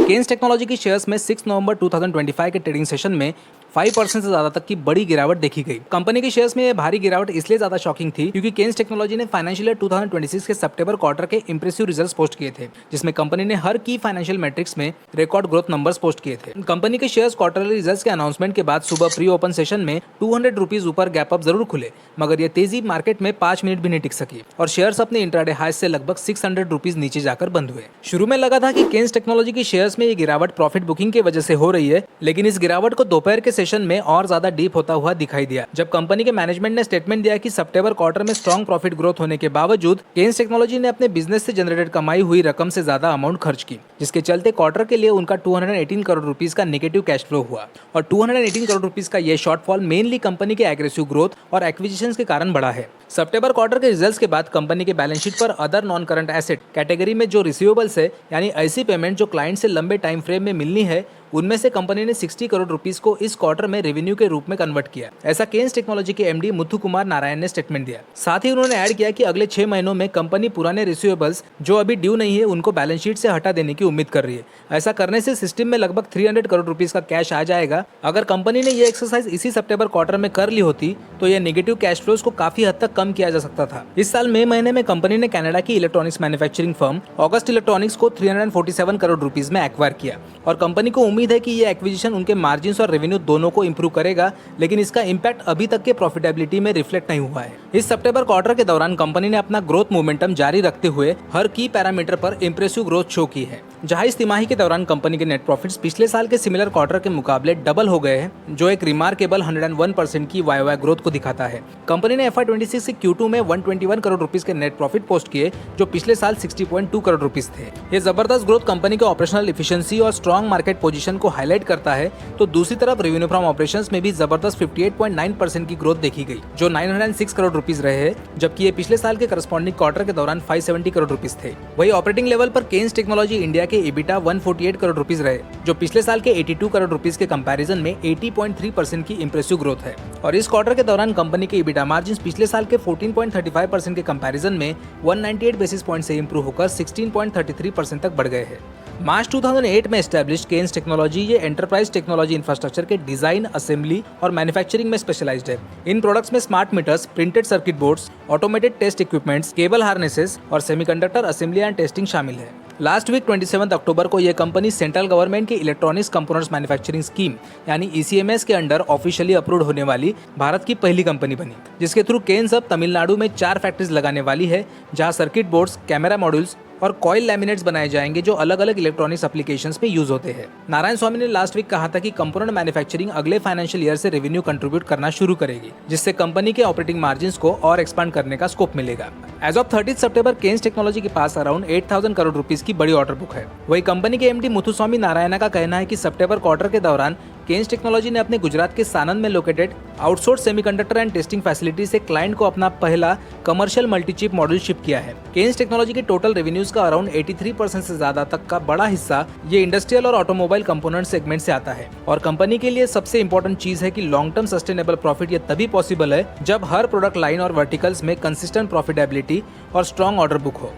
Keynes technology की shares में 6 नवंबर 2025 के ट्रेडिंग सेशन में 5% से ज्यादा तक की बड़ी गिरावट देखी गई। कंपनी की शेयर्स में ये भारी गिरावट इसलिए ज्यादा शॉकिंग थी क्योंकि केन्स टेक्नोलॉजी ने फाइनेंशियल ईयर 2026 के सितंबर क्वार्टर के इंप्रेसिव रिजल्ट्स पोस्ट किए थे, जिसमें कंपनी ने हर की फाइनेंशियल मैट्रिक्स में रिकॉर्ड ग्रोथ नंबर्स पोस्ट किए थे। कंपनी के शेयर्स क्वार्टरली रिजल्ट्स के अनाउंसमेंट के बाद सुबह प्री ओपन सेशन में 200 रुपीज ऊपर गैप अप जरूर खुले, मगर ये तेजी मार्केट में 5 मिनट भी नहीं टिक सकी और शेयर्स अपने इंट्राडे हाई से लगभग 600 रुपीज नीचे जाकर बंद हुए। शुरू में लगा था कि केन्स टेक्नोलॉजी की शेयर्स में ये गिरावट प्रॉफिट बुकिंग की वजह से हो रही है, लेकिन इस गिरावट को दोपहर के सेशन में और ज्यादा डीप होता हुआ दिखाई दिया, जब कंपनी के मैनेजमेंट ने स्टेटमेंट दिया कि सितंबर क्वार्टर में स्ट्रॉन्ग प्रॉफिट ग्रोथ होने के बावजूद केन्स टेक्नोलॉजी ने अपने बिजनेस से जनरेटेड कमाई हुई रकम से ज्यादा अमाउंट खर्च की, जिसके चलते क्वार्टर के लिए उनका 218 करोड़ रुपीस का नेगेटिव कैश फ्लो हुआ और 218 करोड़ रुपीस का यह शॉर्टफॉल मेनली कंपनी के एग्रेसिव ग्रोथ और एक्विजिशंस के कारण बढ़ा है। सितंबर क्वार्टर के रिजल्ट्स के बाद कंपनी के बैलेंस शीट पर other non current asset category में जो रिसीवेबल्स है, यानी ऐसी पेमेंट जो क्लाइंट से लंबे टाइम फ्रेम में मिलनी है, उनमें से कंपनी ने 60 करोड़ रुपीस को इस क्वार्टर में रेवेन्यू के रूप में कन्वर्ट किया। ऐसा केन्स टेक्नोलॉजी के एमडी मुथु कुमार नारायण ने स्टेटमेंट दिया। साथ ही उन्होंने ऐड किया कि अगले 6 महीनों में कंपनी पुराने रिसीवेबल्स जो अभी ड्यू नहीं है उनको बैलेंस शीट से हटा देने की उम्मीद कर रही है। ऐसा करने से सिस्टम में लगभग 300 करोड़ रुपीस का कैश आ जाएगा। अगर कंपनी ने ये एक्सरसाइज इसी सितंबर क्वार्टर में कर ली होती तो यह नेगेटिव कैश फ्लोज को काफी हद तक कम किया जा सकता था। इस साल मई महीने में कंपनी ने कनाडा की electronics manufacturing firm August electronics को 347 करोड़ रुपीस में एक्वायर किया और कंपनी को उम्मीद है कि ये एक्विजिशन उनके मार्जिन्स और रेवेन्यू दोनों को इंप्रूव करेगा, लेकिन इसका इंपैक्ट अभी तक के प्रॉफिटेबिलिटी में रिफ्लेक्ट नहीं हुआ है। इस सितंबर क्वार्टर के दौरान कंपनी ने अपना ग्रोथ मोमेंटम जारी रखते हुए हर की पैरामीटर पर इंप्रेसिव ग्रोथ शो की है, जहां इस तिमाही के दौरान कंपनी के नेट प्रॉफिट्स पिछले साल के सिमिलर क्वार्टर के मुकाबले डबल हो गए हैं, जो एक रिमार्केबल 101% की वाई ग्रोथ को दिखाता है। कंपनी ने FY26 के Q2 में 121 करोड़ रुपीस के नेट प्रॉफिट पोस्ट किए, जो पिछले साल 60.2 करोड़ रुपीस थे। ये जबरदस्त ग्रोथ कंपनी के ऑपरेशनल एफिशिएंसी और स्ट्रॉन्ग मार्केट पोजीशन को हाईलाइट करता है, तो दूसरी तरफ रेवेन्यू फ्रॉम ऑपरेशंस में भी जबरदस्त 58.9% की ग्रोथ देखी गई, जो 906 करोड़ रुपीस रहे हैं, जबकि ये पिछले साल के करस्पॉन्डिंग क्वार्टर के दौरान 570 करोड़ रुपीस थे। वही ऑपरेटिंग लेवल पर केन्स टेक्नोलॉजी इंडिया के EBITDA 148 करोड़ रुपीस रहे, जो पिछले साल के 82 करोड़ रुपीस के कंपैरिजन में 80.3% की इंप्रेसिव ग्रोथ है। और इस क्वार्टर के दौरान कंपनी के EBITDA मार्जिन पिछले साल के 14.35% के कंपैरिजन में 198 बेसिस पॉइंट से इंप्रूव होकर 16.33% तक बढ़ गए हैं। मार्च 2008 में एस्टैब्लिश केन्स टेक्नोलॉजी ये एंटरप्राइज टेक्नोलॉजी इंफ्रास्ट्रक्चर के डिजाइन, असेंबली और मैन्युफैक्चरिंग में स्पेशलाइज्ड है। इन प्रोडक्ट्स में smart meters, printed circuit boards, automated test equipments, cable harnesses और सेमीकंडक्टर असेंबली एंड टेस्टिंग शामिल है। लास्ट वीक 27 अक्टूबर को यह कंपनी सेंट्रल गवर्नमेंट की इलेक्ट्रॉनिक्स कंपोनेंट्स मैन्युफैक्चरिंग स्कीम यानी ECMS के अंडर ऑफिशियली अप्रूव्ड होने वाली भारत की पहली कंपनी बनी, जिसके थ्रू केन्स अब तमिलनाडु में 4 फैक्ट्रीज लगाने वाली है, जहां सर्किट बोर्ड्स, कैमरा मॉड्यूल्स और कॉइल लैमिनेट्स बनाए जाएंगे जो अलग अलग इलेक्ट्रॉनिक्स एप्लीकेशंस में यूज होते हैं। नारायण स्वामी ने लास्ट वीक कहा था कि कंपोनेंट मैन्युफैक्चरिंग अगले फाइनेंशियल ईयर से रेवेन्यू कंट्रीब्यूट करना शुरू करेगी, जिससे कंपनी के ऑपरेटिंग मार्जिन्स को और एक्सपांड करने का स्कोप मिलेगा। एज ऑफ 30 सितंबर केन्स टेक्नोलॉजी के पास अराउंड 8000 करोड़ रुपीस की बड़ी ऑर्डर बुक है। वही कंपनी के एमडी मुथुस्वामी नारायण का कहना है कि सितंबर क्वार्टर के दौरान केन्स टेक्नोलॉजी ने अपने गुजरात के सानंद में located outsource semiconductor and testing facility से क्लाइंट को अपना पहला कमर्शियल मल्टीचिप मॉड्यूल शिप किया है। केन्स टेक्नोलॉजी के टोटल रेवेन्यूज का अराउंड 83% से ज्यादा तक का बड़ा हिस्सा ये इंडस्ट्रियल और ऑटोमोबाइल कंपोनेंट सेगमेंट से आता है और कंपनी के लिए सबसे इंपॉर्टेंट चीज है कि लॉन्ग टर्म सस्टेनेबल प्रॉफिट ये तभी पॉसिबल है जब हर प्रोडक्ट लाइन और वर्टिकल्स में कंसिस्टेंट प्रॉफिटेबिलिटी और स्ट्रॉन्ग ऑर्डर बुक हो।